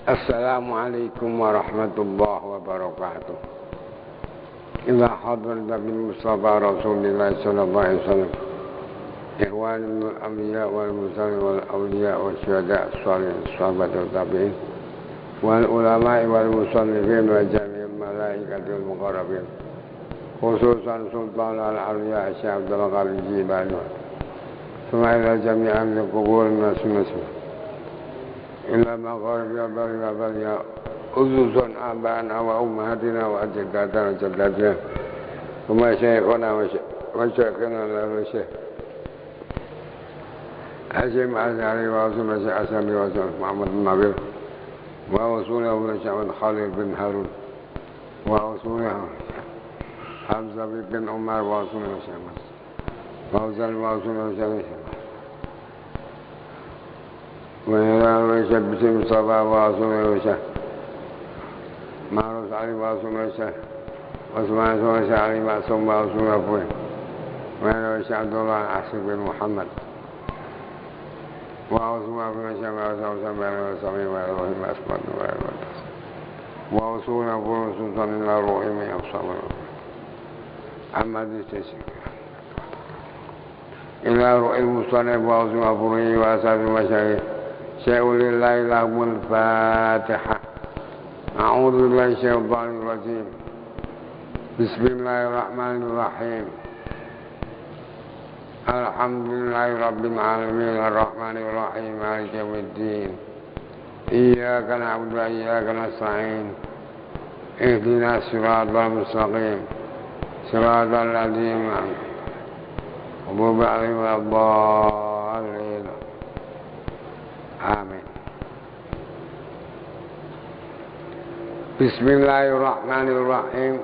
Assalamualaikum warahmatullahi wabarakatuh. Ila hadrat Nabi Mustafa Rasulullah sallallahu alaihi wasallam. Ikhwanul anbiya wal mursalin wal awliya wal syuhada sholihin sahabat wal tabi'in wal ulama wal musannifin wa jami'il malaikatil muqarrabin. Khususan Sultan al-Awliya Syekh Abdul Qadir Jilani. Sumailah jami'an min qubur nas-nas. إلا مغارب بلغ أذوذا آباءنا وأمهاتنا وأجدادنا وجداتنا ومشايخنا وشيخنا الشيخ حسين الأزهري وأصول الشيخ أسامي وأصول محمد بن نبيل وأصوله الشيخ خالد بن هارون وأصوله حمزة بن عمر وأصوله الشيخ وأصوله الشيخ وإلى شب مصطفى وأصوله الشيخ معروف علي وأصوله الشيخ وعثمان وأصوله الشيخ علي معصوم وأصوله أبوه وإلى الشيخ عبد الله أحسن بن محمد وأصوله أبوه الشيخ وأصوله الشيخ وإبراهيم أسمد وأصوله أبوه سلطان الله الرحيم يقصر أحمد الشيخ إلى رؤي المصطلح وأصوله أبوه وأسعد المشايخ شيء لله لهم الفاتحة. أعوذ بالله الشيطان الرجيم. بسم الله الرحمن الرحيم. الحمد لله رب العالمين الرحمن الرحيم مالك يوم الدين. إياك نعبد وإياك نستعين. اهدنا الصراط المستقيم صراط الذين أنعمت عليهم غير الضالين. Amin. Bismillahirrahmanirrahim.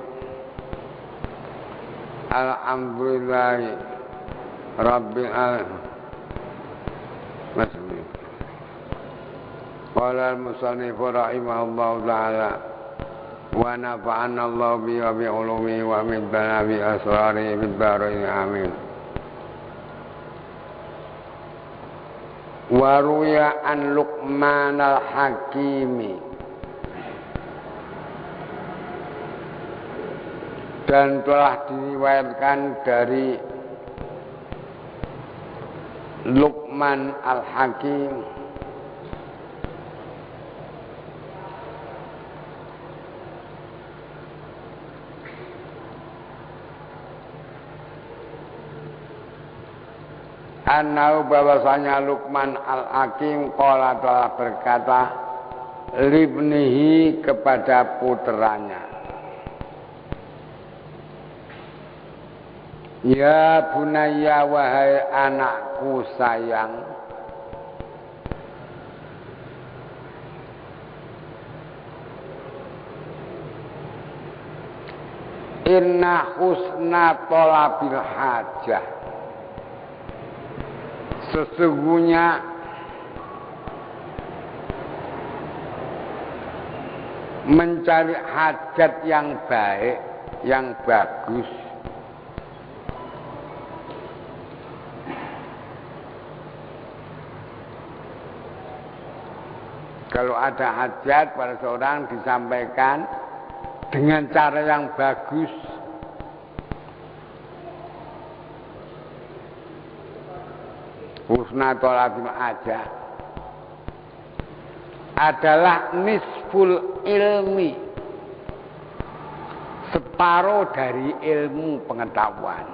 Alhamdulillahi Rabbil alamin. Qala al-musannif rahimahullahu ta'ala wa nafa'ana Allah bi wa bi ulumihi wa min bi asrarihi fid dharain amin. Waruya an Luqman al-Hakimi, dan telah diriwayatkan dari Luqman al-Hakim annahu bahwasanya Luqman al-Hakim qala telah berkata libnihi kepada puteranya, ya bunayya wahai anakku sayang, inna husna talabil hajah, sesungguhnya mencari hajat yang baik, yang bagus, kalau ada hajat pada seorang disampaikan dengan cara yang bagus. Husna thalabil hajah adalah nisful ilmi, separuh dari ilmu pengetahuan.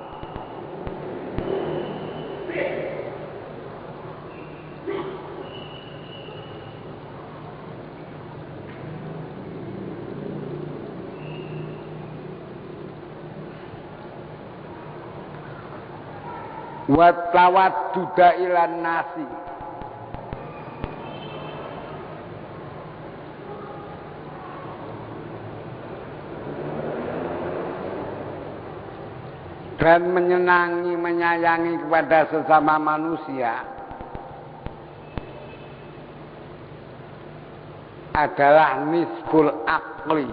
Wa tawadduda ilan nasi, dan menyenangi, menyayangi kepada sesama manusia adalah nisful akli,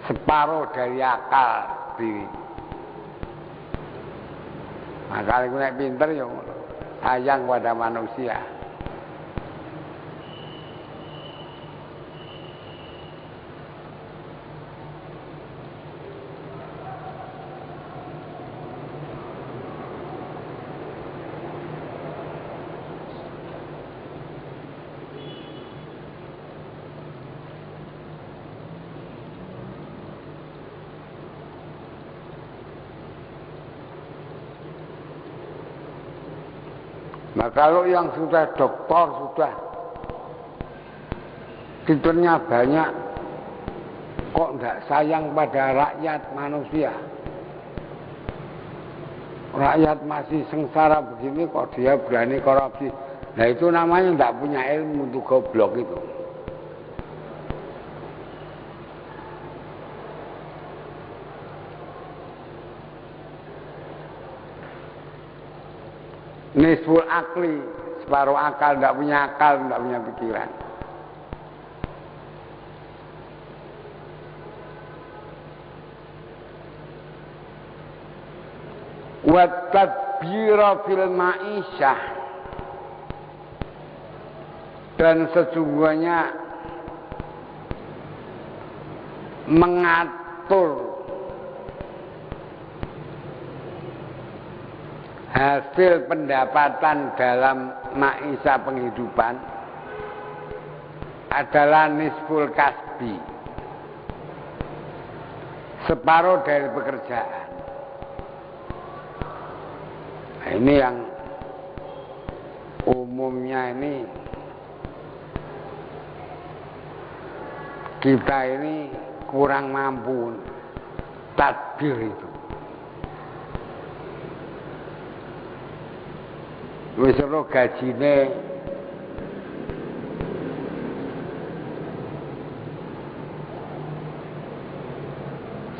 separuh dari akal diri. Maka aku nek pinter ya sayang pada manusia. Nah kalau yang sudah doktor, sudah titelnya banyak, kok tidak sayang pada rakyat manusia? Rakyat masih sengsara begini kok dia berani korupsi. Nah itu namanya tidak punya ilmu, untuk goblok itu. Nisful akli, separuh akal, tidak punya pikiran. Wa tadbira fil ma'isyah, dan sesungguhnya mengatur hasil pendapatan dalam maisha penghidupan adalah nisful kasbi, separuh dari pekerjaan. Nah, ini yang umumnya ini kita ini kurang mampu tadbir itu. Wis ora gajine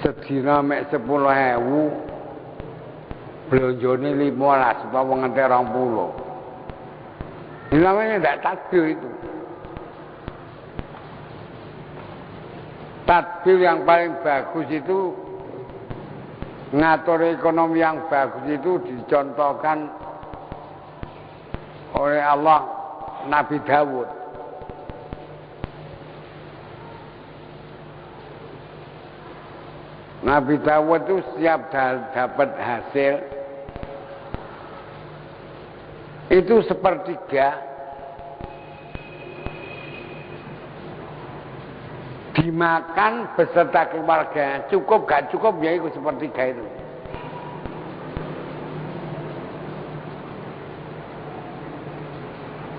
sedina mek 10.000, blonjone 15, apa wong nganti 20. Ini namanya tidak tadbir itu. Tadbir yang paling bagus itu, ngatur ekonomi yang bagus itu dicontohkan oleh Allah Nabi Dawud. Nabi Dawud itu setiap dapat hasil itu sepertiga dimakan beserta keluarga. Cukup gak cukup ya itu sepertiga itu.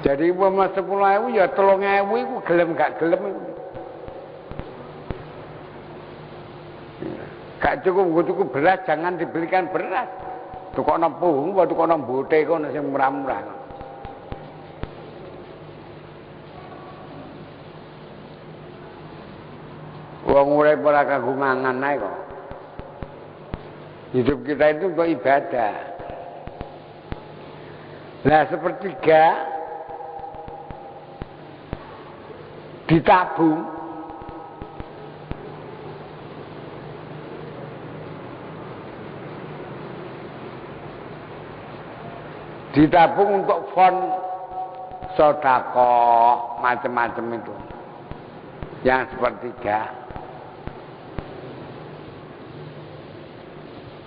Jadi umpama 10.000 ya 3.000 itu gelem gak gelem itu. Gak cukup beras, jangan dibelikan beras. Tukokno puhung, tukokno bote kono sing murah-murah. Wong urip ora kanggo mangan ae kok. Hidup kita itu untuk ibadah. Nah, sepertiga ditabung, untuk fond sedekah macam-macam itu. Yang sepertiga.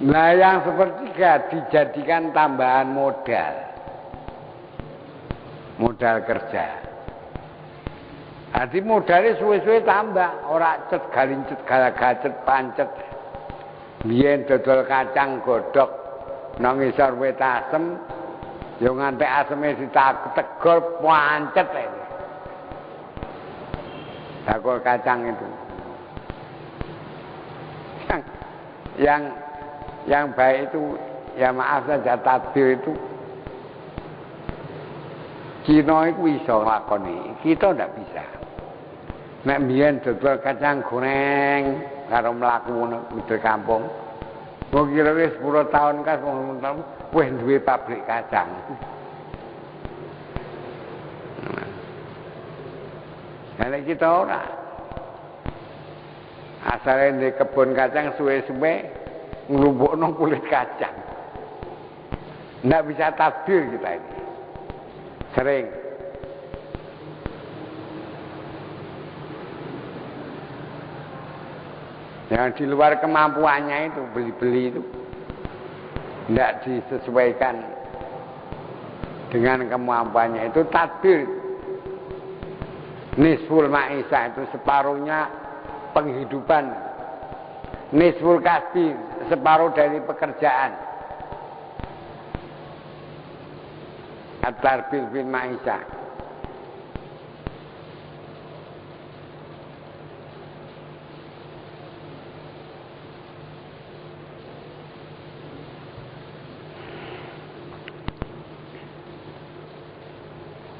Nah, yang sepertiga dijadikan tambahan modal kerja. Jadi modalnya suwe-suwe tambah, ora cet galincet galagacet pancet. Biyen dodol kacang godhog nang ngisor wit asem, ya nganti aseme ditegor pancet ae. Dagol kacang itu. Yang baik itu, ya maaf saja, tadbir itu Cina itu bisa nglakoni, kita ndak bisa. Nek mbiyen dodol kacang goreng karo mlaku di kampung. Wong kira wis 10 tahun kan wis duwe pabrik kacang. Nah, kita ora. Asale di kebun kacang suwe-suwe nglumpukno kulit kacang. Ndak bisa tadbir kita ini. Sering. Yang di luar kemampuannya itu, beli-beli itu tidak disesuaikan dengan kemampuannya. Itu tadbir. Nisful ma'isyah itu separuhnya penghidupan. Nisful kasbi, separuh dari pekerjaan. at-tarbil fil ma'isyah.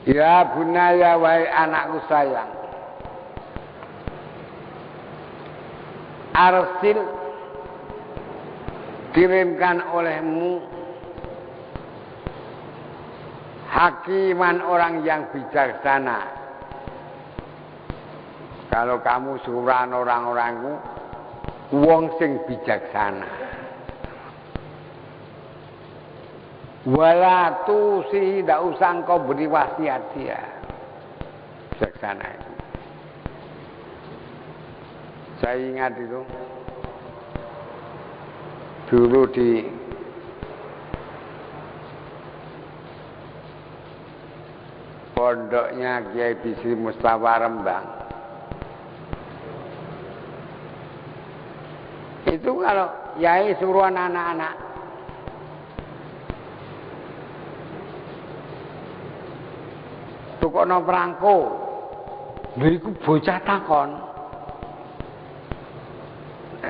Ya bunaya wahai anakku sayang, arsil kirimkan olehmu hakiman orang yang bijaksana. Kalau kamu suruhan orang-orangku wong sing bijaksana. Wala tusi, tidak usah engkau beri wasiat dia. Bijaksana itu. Saya ingat itu dulu di pondoknya Kiai Bisri Mustafa Rembang. Itu kalau Yai suruhan anak-anak tukono perangko, lha iku bocah takon.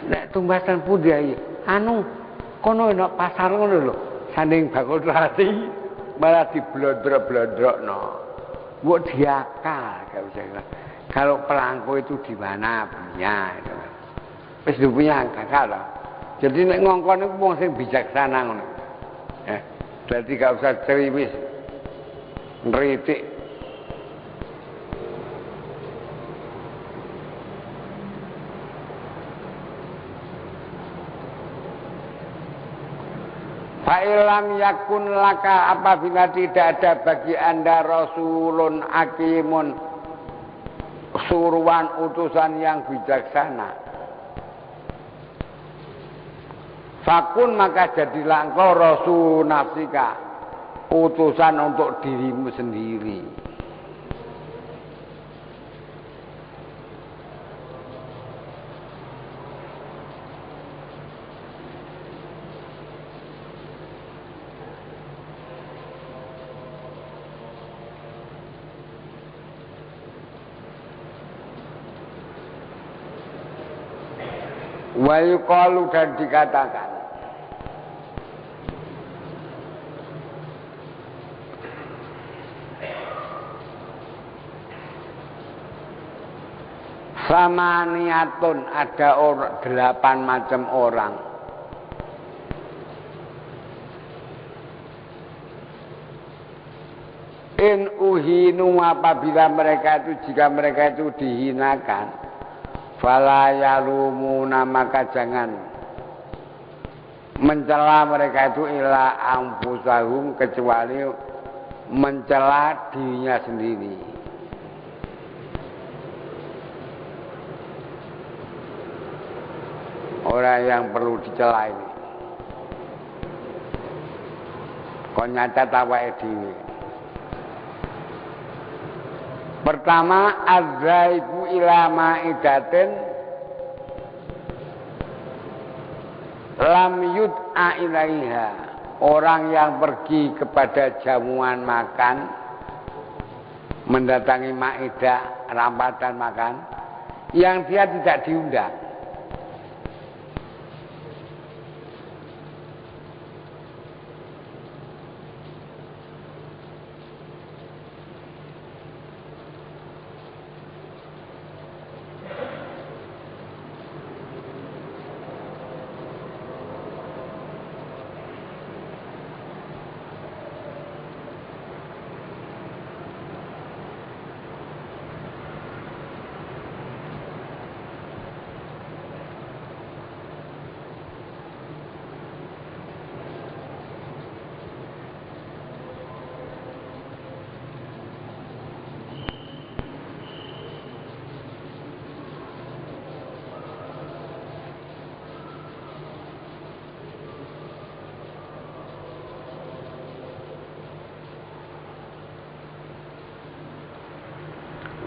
Nek tumbasan pundi ae? Anu, kono nek pasar ngono lho, sanding bakul rati malah diblondrok-blondrokno. Mbok diakal, gak bisa. Kalau perangko itu di mana punya itu. Wis punya kakak lah. Jadi nek ngongkon iku wong sing bijaksana ngono. Berarti gak usah ceriwis. Ngritik. Fa'ilam yakun laka, apabila tidak ada bagi anda rasulun hakimun, suruhan utusan yang bijaksana, fakun maka jadilah engkau rasul nafsika, utusan untuk dirimu sendiri. Wa yuqalu, dan dikatakan samaniatun, ada 8 macam orang. In uhinu, apabila mereka itu, jika mereka itu dihinakan, fala yalumuna, maka jangan mencela mereka itu ila anfusahum, kecuali mencela dirinya sendiri. Orang yang perlu dicela ini kon nyacat awake dhewe. Pertama, azaibu ila ma'idatin lam yud'a ilaiha, orang yang pergi kepada jamuan makan, mendatangi ma'idah, rampatan makan, yang dia tidak diundang.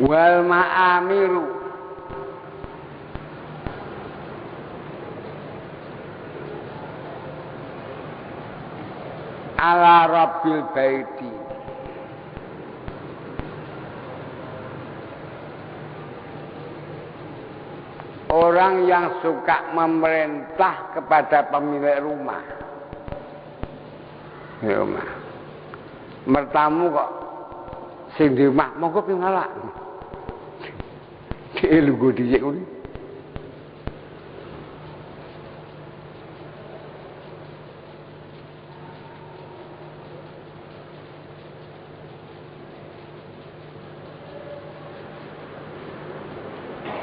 Wal ma'amiru, ala rabbil baiti, orang yang suka memerintah kepada pemilik rumah. Ya omah. Mertamu kok sing di omah monggo pingalak. Lugu dhisik kuwi.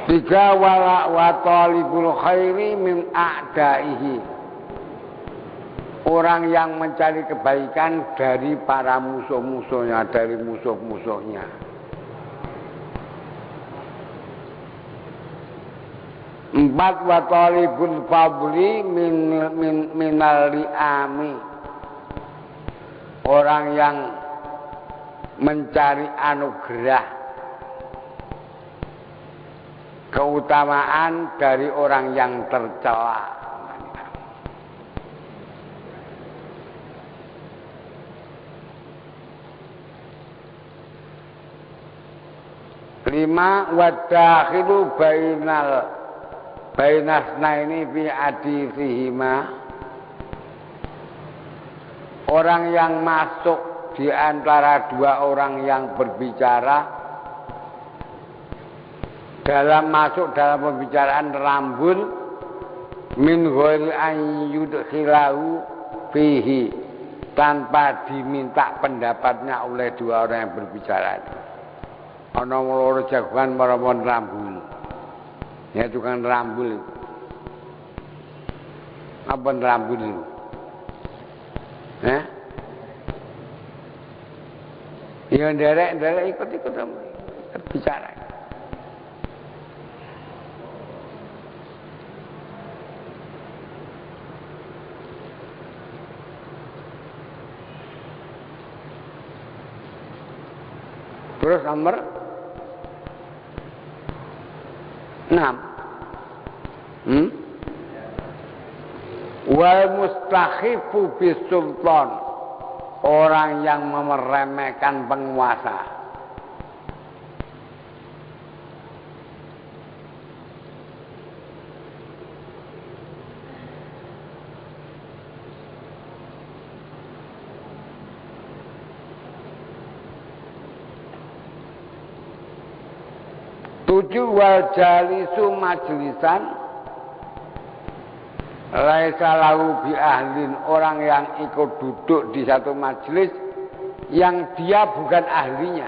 Tiga wa talibul khairi min a'daihi. Orang yang mencari kebaikan dari para musuh-musuhnya, dari musuh-musuhnya. Empat wa talibul fadli minal li'ami. Orang yang mencari anugerah, keutamaan dari orang yang tercela. Lima wadakhilu bainasnaini fi adithihima. Orang yang masuk di antara dua orang yang berbicara, masuk dalam pembicaraan rambul min ghairi an yudkhilahu fihi, tanpa diminta pendapatnya oleh dua orang yang berbicara itu. Ana loro jagoan marang rambul. Ya tukang rambul itu. Apa rambul itu? Ya nderek ikut bicara. Terus nomor 6. Wal mustakhifu bisultan. Orang yang meremehkan penguasa. Tujuh wal jalisu majlisan laisa lahu bi ahlin. Orang yang ikut duduk di satu majelis yang dia bukan ahlinya.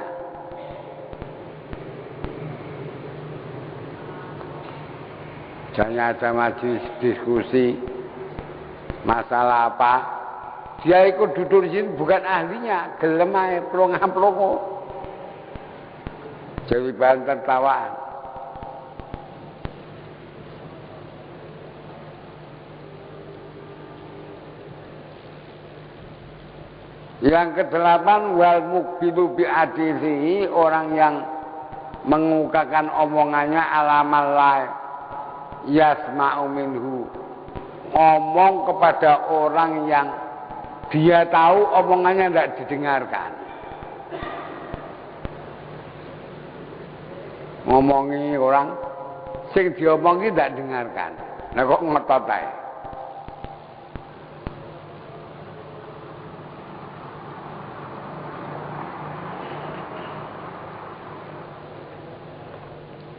Misalnya ada majelis diskusi masalah apa, dia ikut duduk di sini bukan ahlinya, gelem ae plongo-plongo. Jadi bahan tertawaan. Yang kedelapan wal mukbilu bi adilihi. Orang yang mengukakan omongannya alamal la yasma'u minhu. Ngomong kepada orang yang dia tahu omongannya tidak didengarkan. Ngomongi orang sing diomongi tidak dengarkan. Nah kok ngotot ae.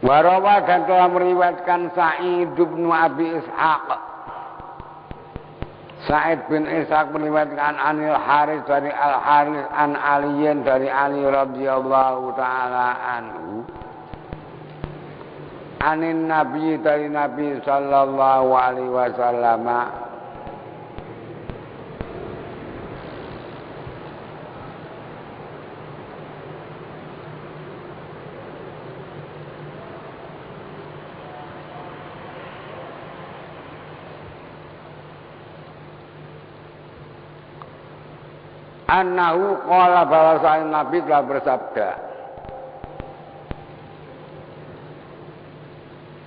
Warawa dan telah meriwayatkan Sa'id bin Abi Ishaq. Sa'id bin Ishaq meriwayatkan Anil Haris dari Al Haris an Aliyin dari Ali radhiyallahu taala anhu. Anin Nabi dari Nabi sallallahu alaihi wasallam. Annahu qala bahwasanya Nabi telah bersabda,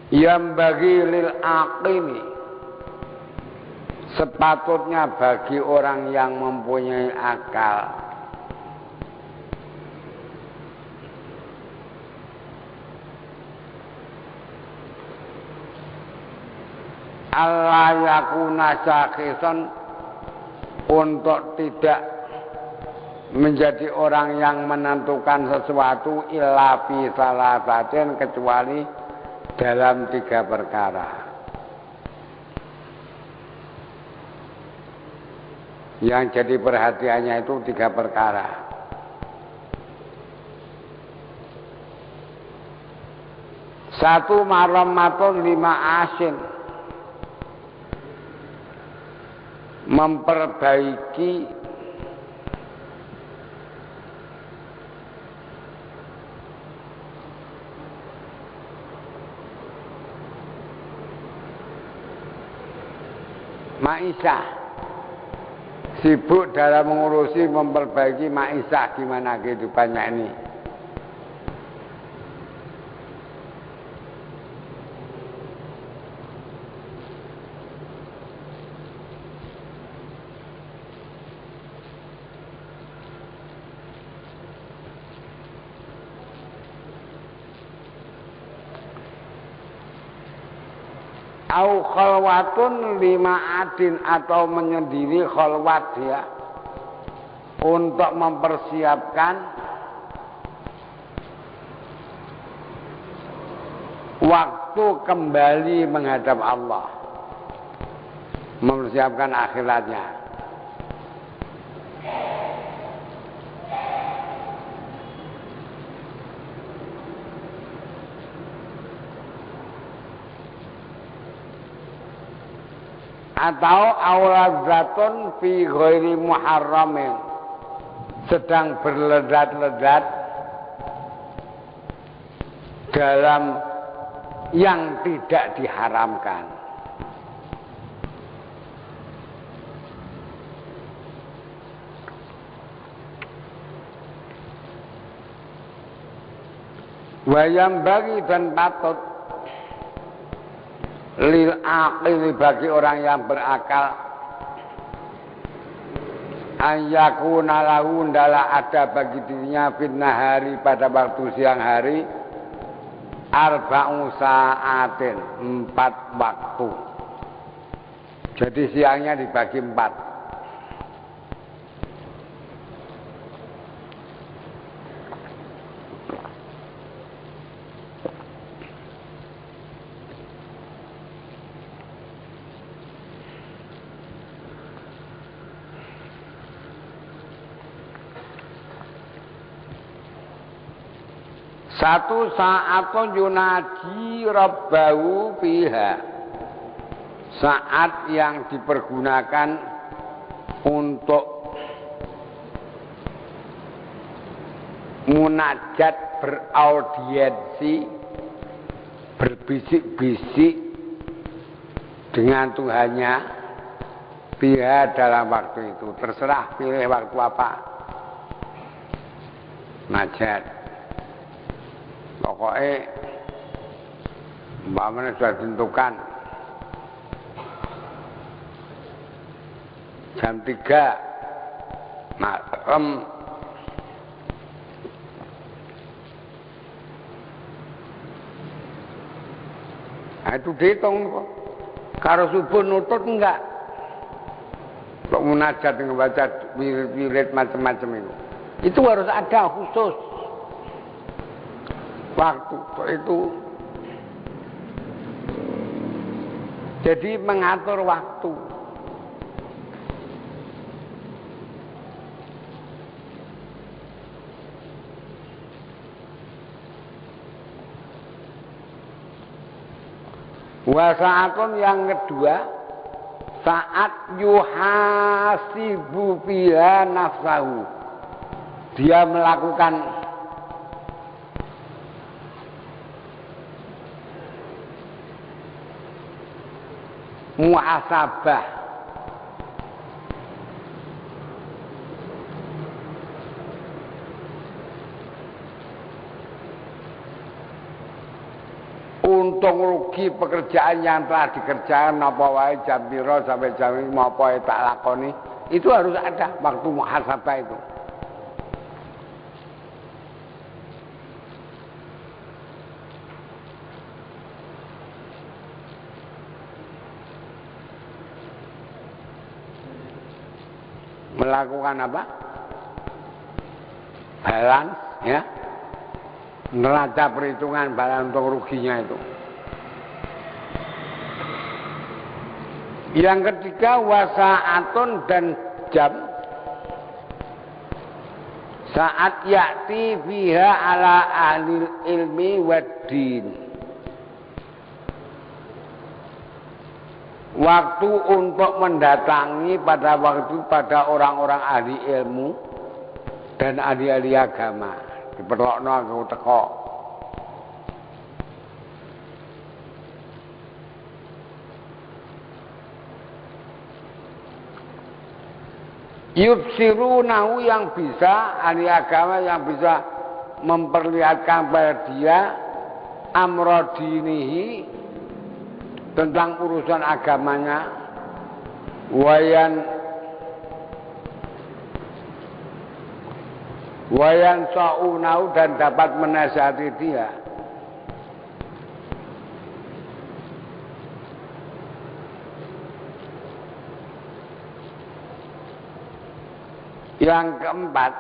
yang bagi lil aqimi, sepatutnya bagi orang yang mempunyai akal, Allah yakuna syakhisan, untuk tidak menjadi orang yang menentukan sesuatu illa fi salasatin, kecuali dalam 3 perkara. Yang jadi perhatiannya itu 3 perkara. Satu, marhamatun lima asin, memperbaiki maisha, sibuk dalam mengurusi memperbaiki maisha, gimana kehidupannya ini. Au khalwatun lima adin, atau menyendiri khalwat dia untuk mempersiapkan waktu kembali menghadap Allah, mempersiapkan akhiratnya. Atau auladzatun fi ghairi muharramin, sedang berledat-ledat dalam yang tidak diharamkan. Wayam bagi dan patut lil aqil, bagi orang yang berakal, ayyakuna lahu, ndala ada bagi dirinya fitnah hari, pada waktu siang hari, arba'u sa'atin, 4 waktu. Jadi siangnya dibagi 4. Satu, sa'atun yunaji rabbahu fiha, saat yang dipergunakan untuk munajat, beraudiensi, berbisik-bisik dengan Tuhannya, fiha, dalam waktu itu. Terserah pilih waktu apa, najat. Pokoknya umpamanya sudah ditentukan jam 3 malam, nah itu dihitung kok. Kalau subuh nutut enggak, kok munajat dengan baca wirid macam-macam itu harus ada khusus waktu itu. Jadi mengatur waktu. Wasaatun yang kedua, saat yuhasibu biha nafsahu, dia melakukan muhasabah, untung rugi pekerjaan yang telah dikerjakan, apa wae jam piro sampai jam ini apa wae tak lakoni, itu harus ada waktu muhasabah itu. melakukan apa? Balance, ya, neraca perhitungan balance untuk ruginya itu. Yang ketiga wasaatun dan jam saat yakti fiha ala ahlil ilmi waddin. Waktu untuk mendatangi pada waktu pada orang-orang ahli ilmu dan ahli-ahli agama. Diperlokno aku teko. Yubsirunahu yang bisa, ahli agama yang bisa memperlihatkan pada dia amrodinihi tentang urusan agamanya, wayan sa'unahu dan dapat menasihati dia. Yang keempat,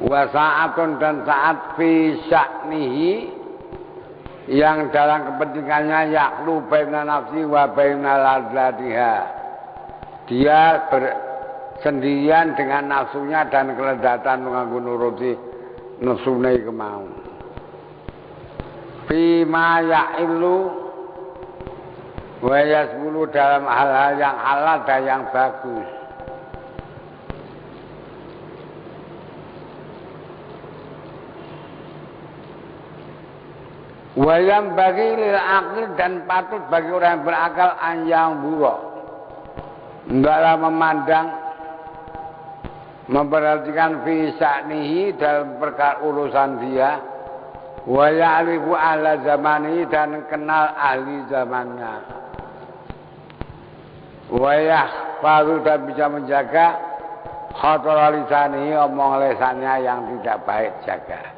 wasaatun dan saat fi sya'nihi yang dalam kepentingannya yaklu baina nafsi wa baina ladzatiha. Dia sendirian dengan nafsunya dan kelezatan menganggo nuruti nafsune kemau. Fi ma ya'ilu wa yasbulu dalam hal-hal yang halal dan yang bagus. Wayam bagi lil akil dan patut bagi orang yang berakal anjang buruk. Hendaklah memandang, memperhatikan fi sya'nihi dalam perkara urusan dia. Wa ya'rifu ahla zamanihi dan kenal ahli zamannya. Wa yahfazu dan bisa menjaga khatara lisanihi, omong lesannya yang tidak baik jaga.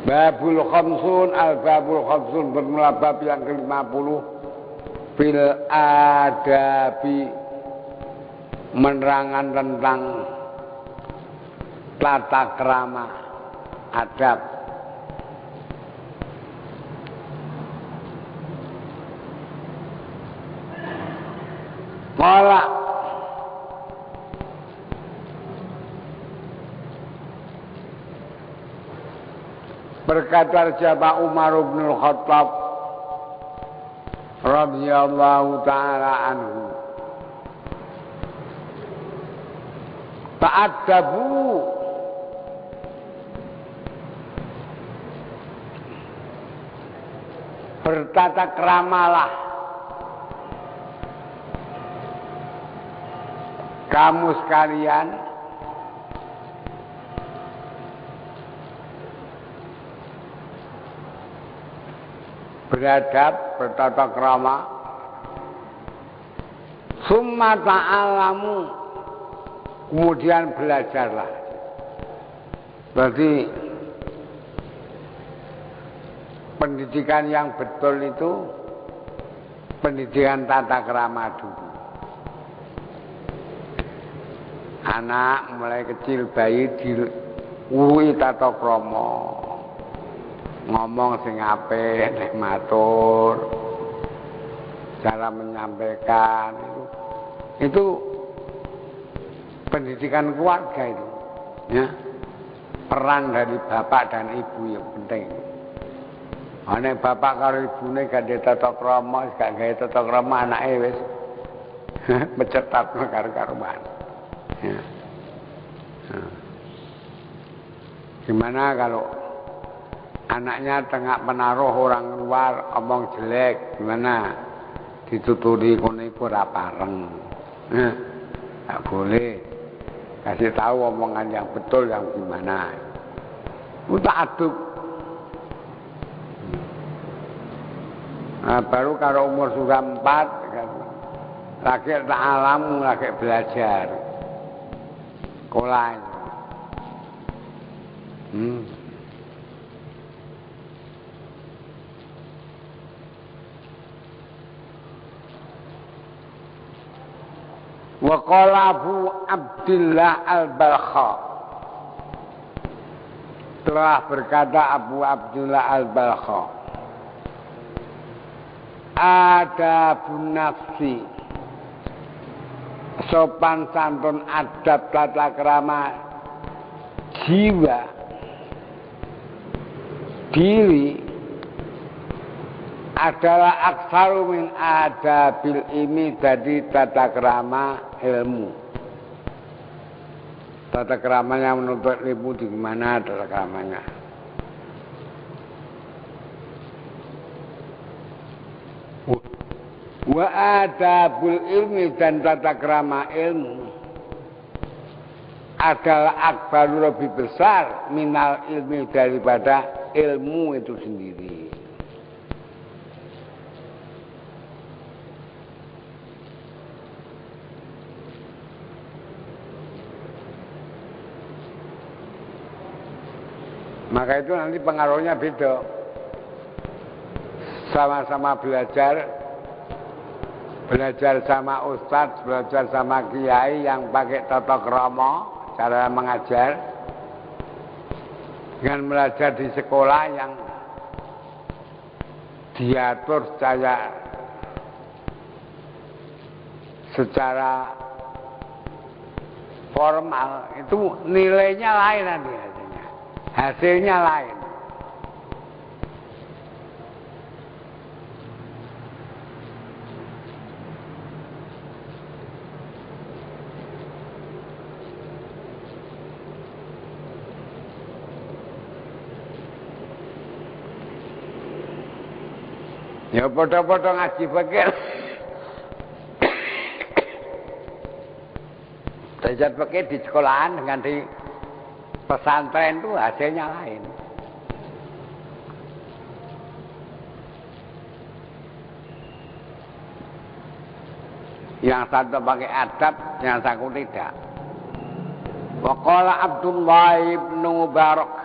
Babul khamsun al-babul khamsun bermula bab yang ke-50 fil adabi menerangan tentang tata krama adab. Qala berkata siapa Umar bin Khattab radhiyallahu taala anhu, ta'addabu bertata kramalah kamu sekalian beradab, bertata krama. Summa ta'alamu, kemudian belajarlah. Berarti pendidikan yang betul itu pendidikan tata krama dulu. Anak mulai kecil, bayi diurui tata krama. Ngomong sing apik, nek matur, cara menyampaikan itu pendidikan keluarga itu, ya. Peran dari bapak dan ibu yang penting. Nek bapak karo ibune gak ada tata krama, gak gawe tata krama, anake wis mecetatno karo-karuan. Ya. Gimana kalau anaknya tengah menaruh orang luar omong jelek, gimana? Dituturi kono iku ora pareng. Tak boleh. Kasih tahu omongan yang betul yang gimana. Utak aduk. Nah, baru kalau umur sudah 4 lagi tak alam, lagi belajar sekolah. Wa qala Abu Abdillah Al-Balkha, telah berkata Abu Abdullah Al-Balkha, adabun nafsi, sopan santun adab tata krama jiwa diri adalah aksaru min adabil ilmi, dari tata krama ilmu. Tata keramanya menuntut ilmu di mana tata keramanya? Wa adabul ilmi, dan tata krama ilmu adalah akbaru, lebih besar minal ilmi, daripada ilmu itu sendiri. Maka itu nanti pengaruhnya beda. Sama-sama belajar sama ustadz, belajar sama kiai yang pakai tata krama cara mengajar, dengan belajar di sekolah yang diatur secara formal, itu nilainya lain nanti. Hasilnya lain. Ya podo-podo ngaji fikih. Belajar fikih di sekolahan dengan di pesantren itu hasilnya lain. Yang satu pakai adab, yang satu tidak. Wa qala Abdullah ibn Mubarak,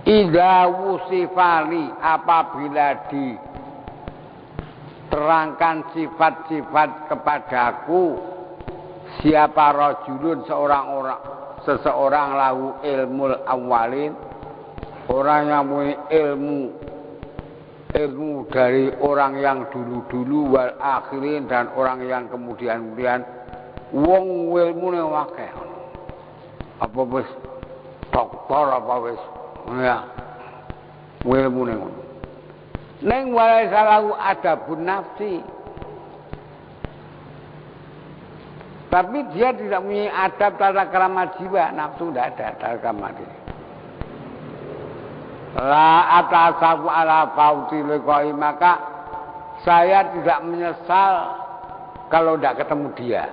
idza wusifali, apabila diterangkan sifat-sifat kepadaku, siapa rajulun, seseorang lahu ilmul awalin, orang yang punya ilmu dari orang yang dulu-dulu, wal akhirin, dan orang yang kemudian-kemudian, wong ilmune akeh. Apa wis doktor apa wis ya, ilmu neng walai salahu adabun nafsi, tapi dia tidak punya adab tata krama jiwa, nafsu tidak ada tata krama dia. La atasabu ala fauti liqai, maka saya tidak menyesal kalau tidak ketemu dia.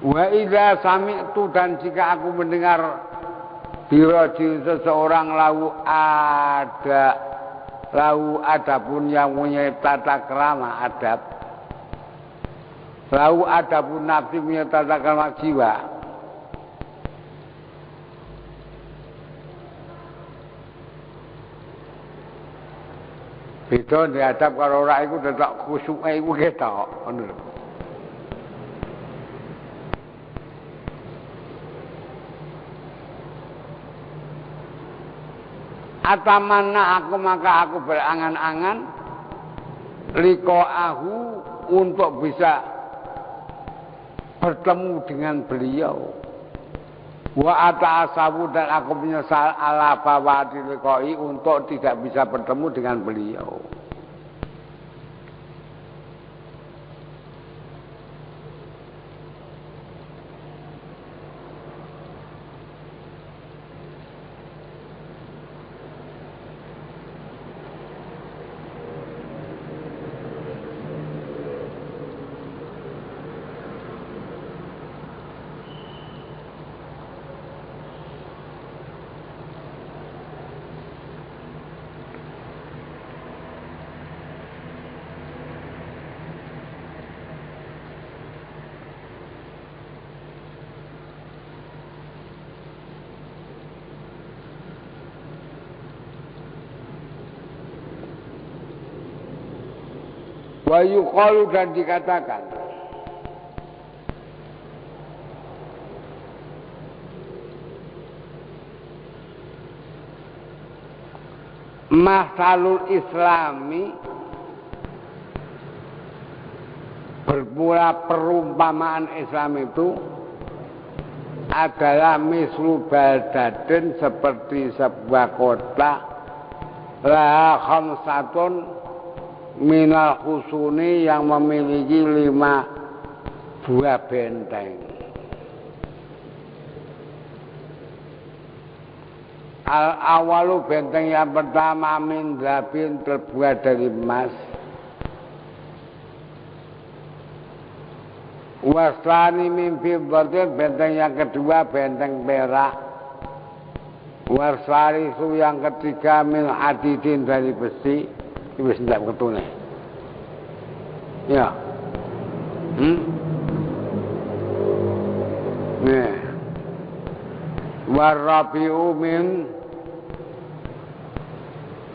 Wa idza sami'tu, dan jika aku mendengar birajul, seseorang lahu adabun, yang punya tata krama adab, lahu adabun nafsi, punya tata krama jiwa, beda diadab karo ora iku tetep khusyuke iku ketok, ngono lho. Atamanna aku, maka aku berangan-angan liqa'ahu, untuk bisa bertemu dengan beliau. Wa ata'asabu, dan aku menyesal ala fawati liqa'i, untuk tidak bisa bertemu dengan beliau. Wa yuqalu dan dikatakan masalul islami bermula perumpamaan Islam itu adalah mislu baldatin seperti sebuah kota laha khamsatun minal husuni yang memiliki 5 buah benteng. Al awalu benteng yang pertama min dzabin terbuat dari emas. Wasani min fiddatin benteng yang kedua benteng perak. Wasalisu yang ketiga min hadidin dari besi. Ini wis ndak ketune. Ya. Nih. Warabi'u min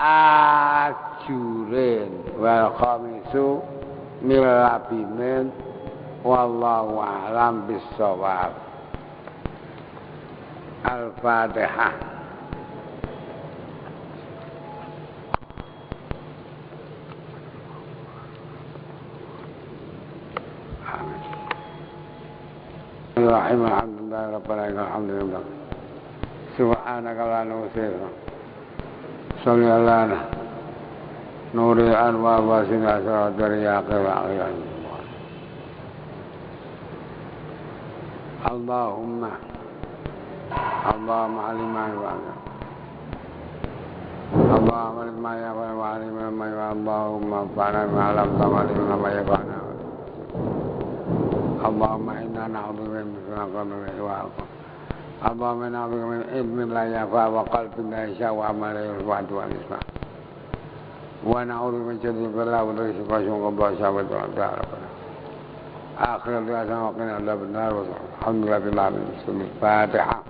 ajurin wal khamisu min labinin wallahu a'lam bissawab. Al-Fatihah. Amin. Alhamdulillah rabbil alamin alhamdulillah. Subhanaka la nusiru salli ala nuri anwa wasina sarat dari yaqil a'yan Allahumma alimah wa Allahumma alimah ya wa alimah ya Allahumma fa'ala ma'alam tamalim wa ya fa'ala Allahumma inna na'udhu min sunaqamil wa Allahumma na'udhu min ilmin la yafa wa qalbin la yasha wa amal la yurfa'atu wa nisma wa na'udhu min syarri bala wa dari syukasyon qabla syawat wa ta'ala akhir biasa wa qina adab an-nar wa alhamdulillah bil alamin. Fatihah.